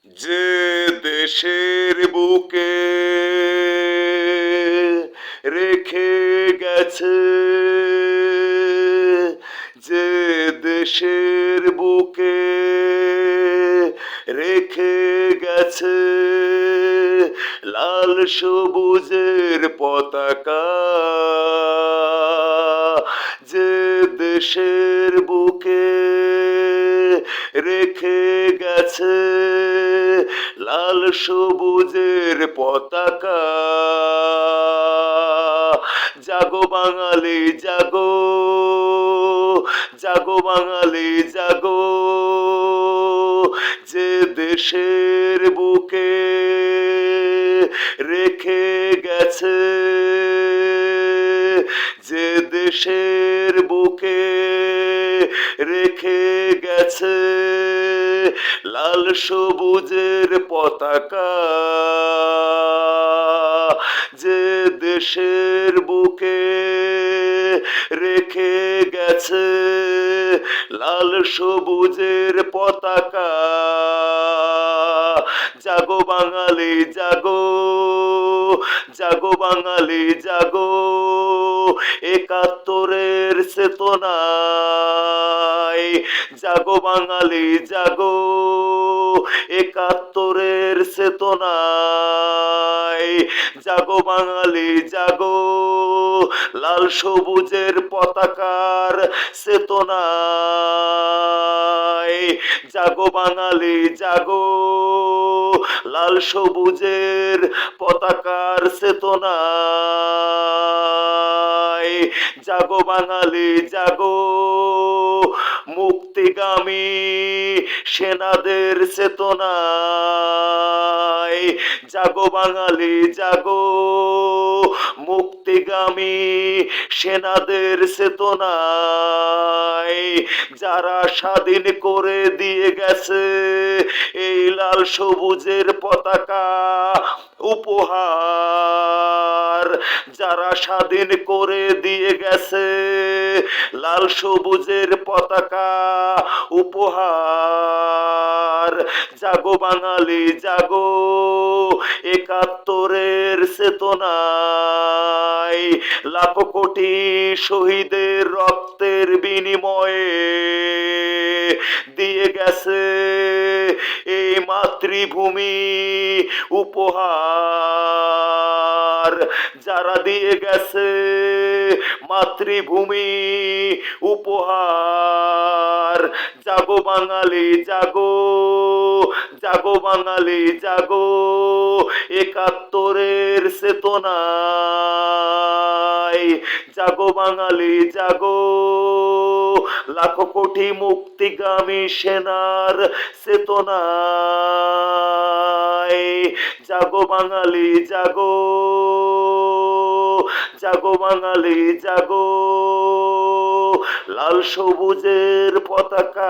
যে দেশের বুকে রেখে গেছে, যে দেশের বুকে রেখে গেছে লাল সবুজের পতাকা, যে দেশের বুকে রেখে গেছে লাল সবুজের পতাকা, জাগো বাঙালি জাগো, জাগো বাঙালি জাগো, যে দেশের বুকে রেখে গেছে, যে দেশের বুকে রেখে গেছে লাল সবুজের পতাকা, যে দেশের বুকে রেখে গেছে লাল সবুজের পতাকা, জাগো বাঙালি জাগো, জাগো বাঙালি জাগো, একাত্তরের চেতনায়, জাগো বাঙালি জাগো, একাত্তরের চেতনায়, জাগো বাঙালি জাগো, লাল সবুজের পতাকার চেতনায়, জাগো বাঙালি জাগো, লাল সবুজের পতাকার চেতনায়, জাগো বাঙালি জাগো, মুক্তিগামী সেনাদের চেতনায়, জাগো বাঙালি জাগো, মুক্তিগামী সেনাদের চেতনায়, যারা স্বাধীন করে দিয়ে গেছে এই লাল সবুজের পতাকা উপহার, যারা স্বাধীন করে দিয়ে গেছে লাল সবুজের পতাকা উপহার, জাগো বাঙালি জাগো, একাত্তরের চেতনায়, লাখো কোটি শহীদের রক্তের বিনিময়ে দিয়ে গেছে এই মাতৃভূমি উপহার, যারা দিয়ে গেছে মাতৃভূমি উপহার, জাগো বাঙালি জাগো, জাগো বাঙালি জাগো, একাত্তরের চেতনায়, জাগো বাঙালি জাগো, লাখো কোটি মুক্তিগামী সেনার চেতনায়, জাগো বাঙালি জাগো, জাগো বাঙালি জাগো, লাল সবুজের পতাকায়।